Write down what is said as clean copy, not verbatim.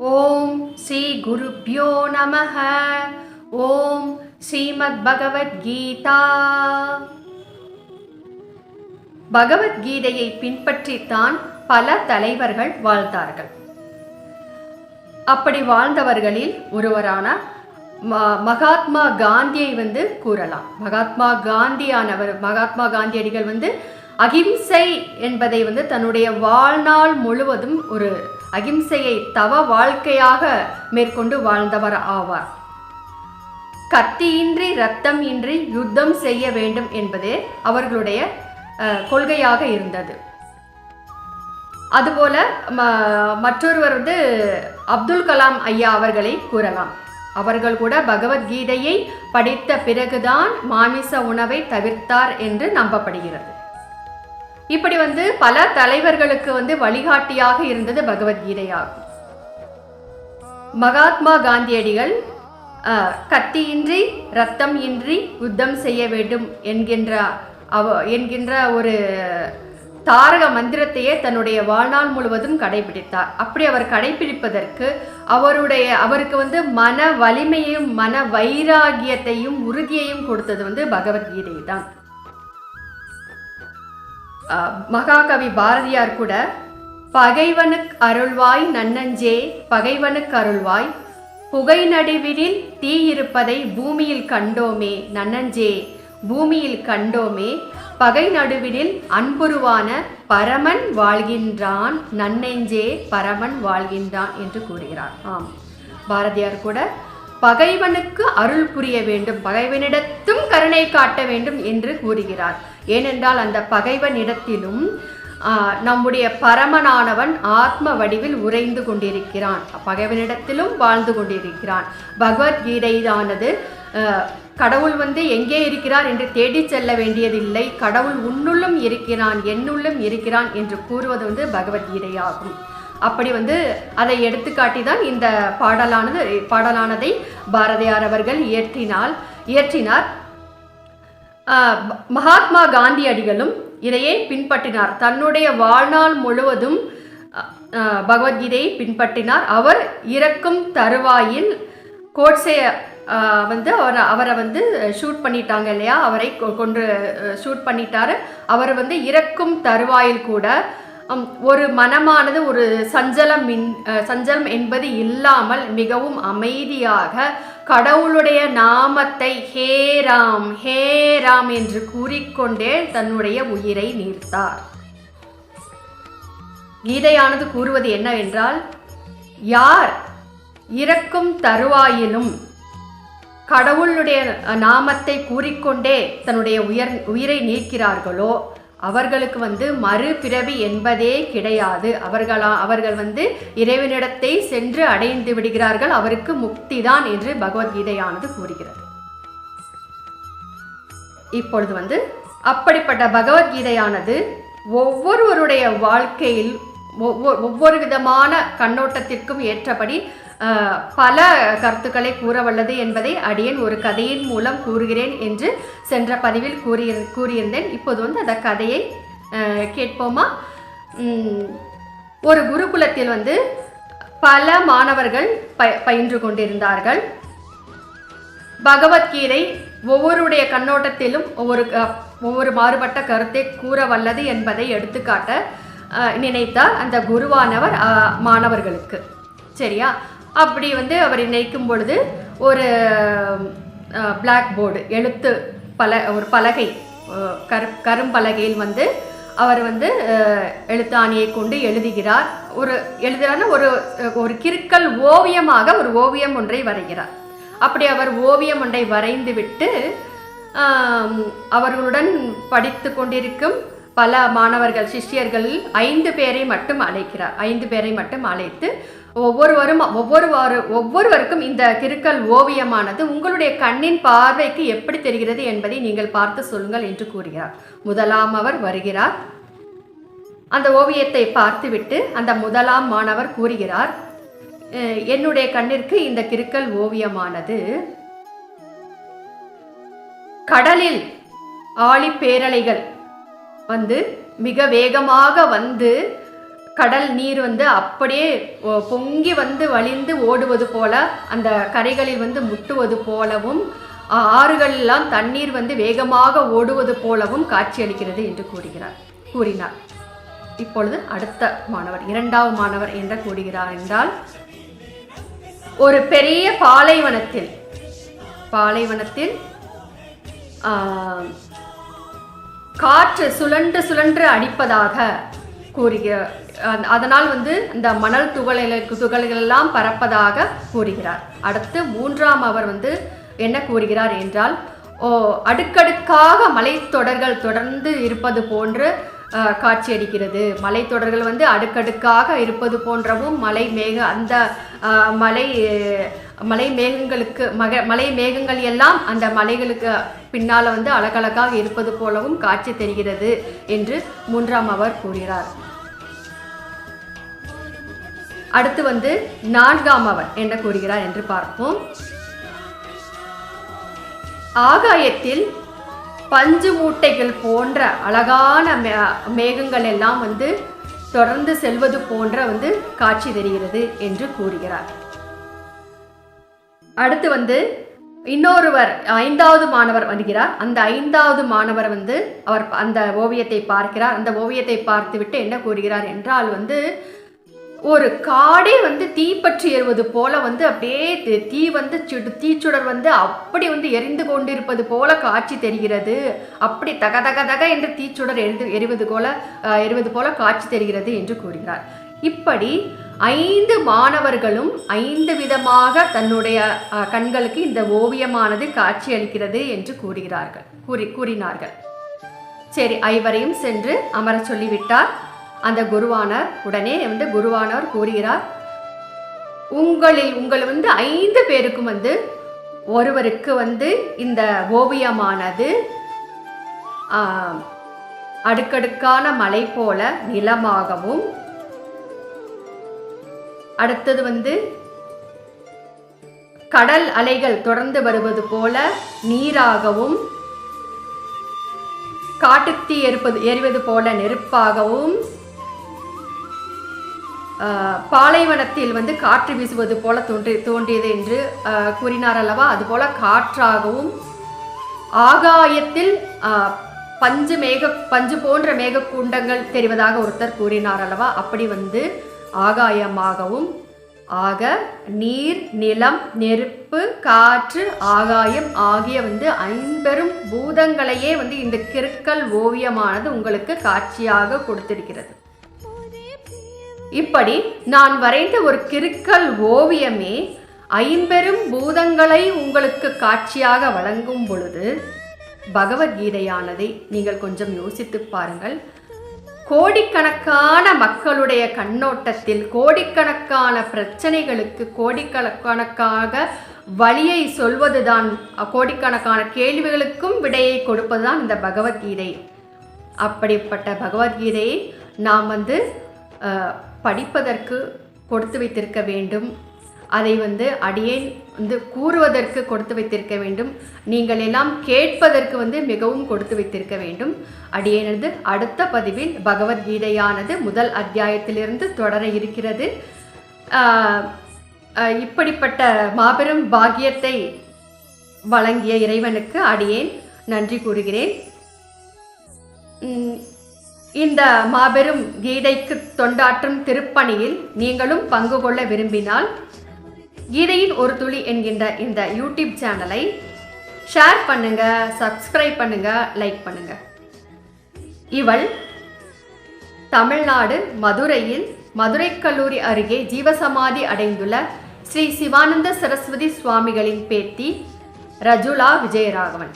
ஓம் ஸ்ரீ குருப்யோ நமஹ. ஓம் ஸ்ரீமத் பகவத்கீதா. பகவத்கீதையை பின்பற்றித்தான் பல தலைவர்கள் வாழ்ந்தார்கள். அப்படி வாழ்ந்தவர்களில் ஒருவரான மகாத்மா காந்தியை கூறலாம். மகாத்மா காந்தியடிகள் அகிம்சை என்பதை தன்னுடைய வாழ்நாள் முழுவதும் ஒரு அகிம்சையை தவ வாழ்க்கையாக மேற்கொண்டு வாழ்ந்தவர் ஆவார். கத்தியின்றி ரத்தம் இன்றி யுத்தம் செய்ய வேண்டும் என்பதே அவர்களுடைய கொள்கையாக இருந்தது. அதுபோல மற்றொருவர் அப்துல் கலாம் ஐயா அவர்களை கூறலாம். அவர்கள் கூட பகவத்கீதையை படித்த பிறகுதான் மாமிச உணவை தவிர்த்தார் என்று நம்பப்படுகிறது. இப்படி பல தலைவர்களுக்கு வழிகாட்டியாக இருந்தது பகவத்கீதையாகும். மகாத்மா காந்தியடிகள் கத்தியின்றி ரத்தம் இன்றி யுத்தம் செய்ய வேண்டும் என்கின்ற ஒரு தாரக மந்திரத்தையே தன்னுடைய வாழ்நாள் முழுவதும் கடைபிடித்தார். அப்படி அவர் கடைபிடிப்பதற்கு அவருக்கு மன வலிமையையும் மன வைராகியத்தையும் உறுதியையும் கொடுத்தது பகவத்கீதை தான். மகாகவி பாரதியார் கூட பகைவனுக்கு அருள்வாய் நன்னஞ்சே பகைவனுக்கு அருள்வாய் புகை நடுவினில் தீ இருப்பதை பூமியில் கண்டோமே நன்னஞ்சே பூமியில் கண்டோமே பகை நடுவினில் அன்புருவான பரமன் வாழ்கின்றான் நன்னெஞ்சே பரமன் வாழ்கின்றான் என்று கூறுகிறார். பாரதியார் கூட பகைவனுக்கு அருள் புரிய வேண்டும், பகைவனிடத்தும் கருணை காட்ட வேண்டும் என்று கூறுகிறார். ஏனென்றால் அந்த பகைவனிடத்திலும் நம்முடைய பரமனானவன் ஆத்ம வடிவில் உறைந்து கொண்டிருக்கிறான், பகைவனிடத்திலும் வாழ்ந்து கொண்டிருக்கிறான். பகவத்கீதையானது கடவுள் எங்கே இருக்கிறார் என்று தேடி செல்ல வேண்டியதில்லை, கடவுள் உன்னுள்ளும் இருக்கிறான் என்னுள்ளும் இருக்கிறான் என்று கூறுவது பகவத்கீதையாகும். அப்படி அதை எடுத்துக்காட்டி தான் இந்த பாடலானதை பாரதியார் அவர்கள் இயற்றினார். மகாத்மா காந்தியடிகளும் இதையே பின்பற்றினார். தன்னுடைய வாழ்நாள் முழுவதும் பகவத்கீதையை பின்பற்றினார். அவர் இறக்கும் தருவாயில் கோட்ஸே அவரை ஷூட் பண்ணிட்டாங்க இல்லையா, அவரை கொண்டு ஷூட் பண்ணிட்டாரு. அவர் இறக்கும் தருவாயில் கூட ஒரு மனமானது ஒரு சஞ்சலம் என்பது இல்லாமல் மிகவும் அமைதியாக கடவுளுடைய நாமத்தை ஹே ராம் ஹே ராம் என்று கூறிக்கொண்டே தன்னுடைய உயிரை நீர்த்தார். கீதையானது கூறுவது என்னவென்றால், யார் இறக்கும் தருவாயிலும் கடவுளுடைய நாமத்தை கூறிக்கொண்டே தன்னுடைய உயிரை நீக்கிறார்களோ அவர்களுக்கு மறுபிறவி என்பதே கிடையாது. அவர்கள் இறைவனிடத்தை சென்று அடைந்து விடுகிறார்கள், அவருக்கு முக்தி தான் என்று பகவத்கீதையானது கூறுகிறது. இப்பொழுது அப்படிப்பட்ட பகவத்கீதையானது ஒவ்வொருவருடைய வாழ்க்கையில் ஒவ்வொரு விதமான கண்ணோட்டத்திற்கும் ஏற்றபடி பல கருத்துக்களை கூற வல்லது என்பதை அடியேன் ஒரு கதையின் மூலம் கூறுகிறேன் என்று சென்ற பதிவில் கூறியிருந்தேன். இப்போது அந்த கதையை கேட்போமா? ஒரு குருகுலத்தில் பல மாணவர்கள் பயின்று கொண்டிருந்தார்கள். பகவத்கீதை ஒவ்வொருடைய கண்ணோட்டத்திலும் ஒவ்வொரு மாறுபட்ட கருத்தை கூற வல்லது என்பதை எடுத்துக்காட்ட நினைத்தார் அந்த குருவானவர் மாணவர்களுக்கு. சரியா? அப்படி அவர் நினைக்கும் பொழுது ஒரு பிளாக் போர்டு ஒரு பலகை கரும்பலகையில் அவர் எழுத்தாணியை கொண்டு எழுதுகிறார். ஒரு கிறுக்கல் ஓவியமாக ஒரு ஓவியம் ஒன்றை வரைகிறார். அப்படி அவர் ஓவியம் ஒன்றை வரைந்து விட்டு அவர்களுடன் படித்து கொண்டிருக்கும் பல மாணவர்கள் சிஷ்யர்கள் 5 பேரை மட்டும் அழைக்கிறார். 5 பேரை மட்டும் அழைத்து ஒவ்வொருவருக்கும் இந்த கிறுக்கல் ஓவியமானது உங்களுடைய கண்ணின் பார்வைக்கு எப்படி தெரிகிறது என்பதை நீங்கள் பார்த்து சொல்லுங்கள் என்று கூறுகிறார். முதலாம் அவர் வருகிறார். அந்த ஓவியத்தை பார்த்துவிட்டு அந்த முதலாம் மாணவர் கூறுகிறார், என்னுடைய கண்ணிற்கு இந்த கிறுக்கல் ஓவியமானது கடலில் ஆழி பேரலைகள் மிக வேகமாக கடல் நீர் வந்து அப்படியே பொங்கி வந்து வழிந்து ஓடுவது போல, அந்த கரைகளில் வந்து முட்டுவது போலவும், ஆறுகளெல்லாம் தண்ணீர் வந்து வேகமாக ஓடுவது போலவும் காட்சியளிக்கிறது என்று கூறினார். இப்பொழுது அடுத்த மாணவர், இரண்டாவது மாணவர் என்ன கூறுகிறார் என்றால், ஒரு பெரிய பாலைவனத்தில் காற்று சுழன்று சுழன்று அடிப்பதாக கூறுகிறார். அதனால் வந்து இந்த மணல் துகள்கள் எல்லாம் பறப்பதாக கூறுகிறார். அடுத்து மூன்றாம் அவர் வந்து என்ன கூறுகிறார் என்றால், அடுக்கடுக்காக மலைத்தொடர்கள் தொடர்ந்து இருப்பது போன்று காட்சியளிக்கிறது. மலைத்தொடர்கள் வந்து அடுக்கடுக்காக இருப்பது போன்றவும் மலை மேகங்கள் எல்லாம் அந்த மலைகளுக்கு பின்னால் வந்து அழகழகாக இருப்பது போலவும் காட்சி தெரிகிறது என்று மூன்றாம் அவர் கூறுகிறார். அடுத்து வந்து நான்காம் அவர் என்ன கூறுகிறார் என்று பார்ப்போம். ஆகாயத்தில் பஞ்சு மூட்டைகள் போன்ற அழகான மேகங்கள் எல்லாம் வந்து தொடர்ந்து செல்வது போன்ற வந்து காட்சி தெரிகிறது என்று கூறுகிறார். அடுத்து வந்து இன்னொருவர், ஐந்தாவது மாணவர் வருகிறார். அந்த ஐந்தாவது மாணவர் வந்து அவர் அந்த ஓவியத்தை பார்க்கிறார். அந்த ஓவியத்தை பார்த்துவிட்டு என்ன கூறுகிறார் என்றால் வந்து, ஒரு காடே வந்து தீப்பற்றி எறிவது போல வந்து அப்படியே தீச்சுடர் வந்து அப்படி வந்து எரிந்து கொண்டிருப்பது போல காட்சி தெரிகிறது. அப்படி தக தக தக என்று தீச்சுடர் எரிவது போல காட்சி தெரிகிறது என்று கூறுகிறார். இப்படி 5 மாணவர்களும் 5 விதமாக தன்னுடைய கண்களுக்கு இந்த ஓவியமானது காட்சி அளிக்கிறது என்று கூறினார்கள். சரி, ஐவரையும் சென்று அமர சொல்லிவிட்டார் அந்த குருவானர். உடனே வந்து குருவானவர் கூறுகிறார், உங்கள் வந்து 5 பேருக்கும் வந்து ஒருவருக்கு வந்து இந்த ஓவியமானது அடுக்கடுக்கான மலை போல நிலமாகவும், அடுத்தது வந்து கடல் அலைகள் தொடர்ந்து வருவது போல நீராகவும், காட்டுத்தீ எரிவது போல நெருப்பாகவும், பாலைவனத்தில் வந்து காற்று வீசுவது போல தோன்றியது என்று கூறினார் அல்லவா. அதுபோல காற்றாகவும், ஆகாயத்தில் பஞ்சு போன்ற மேகக்கூண்டங்கள் தெரிவதாக ஒருத்தர் கூறினார் அல்லவா. அப்படி வந்து ஆகாயமாகவும், ஆக நீர், நிலம், நெருப்பு, காற்று, ஆகாயம் ஆகிய வந்து 5 பூதங்களையே வந்து இந்த கிறுக்கல் ஓவியமானது உங்களுக்கு காட்சியாக கொடுத்திருக்கிறது. இப்படி நான் வரைந்த ஒரு கிறுக்கல் ஓவியமே 5 பூதங்களை உங்களுக்கு காட்சியாக வழங்கும் பொழுது, பகவத்கீதையானதை நீங்கள் கொஞ்சம் யோசித்து பாருங்கள். கோடிக்கணக்கான மக்களுடைய கண்ணோட்டத்தில் கோடிக்கணக்கான பிரச்சனைகளுக்கு கோடிக்கணக்காக வழியை சொல்வதுதான், கோடிக்கணக்கான கேள்விகளுக்கும் விடையை கொடுப்பதுதான் இந்த பகவத்கீதை. அப்படிப்பட்ட பகவத்கீதையை நாம் வந்து படிப்பதற்கு கொடுத்து வைத்திருக்க வேண்டும். அதை வந்து அடியேன் வந்து கூறுவதற்கு கொடுத்து வைத்திருக்க வேண்டும். நீங்கள் எல்லாம் கேட்பதற்கு வந்து மிகவும் கொடுத்து வைத்திருக்க வேண்டும். அடியேனது அடுத்த பதிவில் பகவத்கீதையானது முதல் அத்தியாயத்திலிருந்து தொடர இருக்கிறது. இப்படிப்பட்ட மாபெரும் பாக்கியத்தை வழங்கிய இறைவனுக்கு அடியேன் நன்றி கூறுகிறேன். இந்த மாபெரும் கீதைக்கு தொண்டாற்றும் திருப்பணியில் நீங்களும் பங்கு கொள்ள விரும்பினால், கீதையின் ஒரு துளி என்கின்ற இந்த யூடியூப் சேனலை ஷேர் பண்ணுங்க, சப்ஸ்கிரைப் பண்ணுங்க, லைக் பண்ணுங்க. இவள் தமிழ்நாடு மதுரையில் மதுரை கல்லூரி அருகே ஜீவசமாதி அடைந்துள்ள ஸ்ரீ சிவானந்த சரஸ்வதி சுவாமிகளின் பேத்தி ரஜுலா விஜயராகவன்.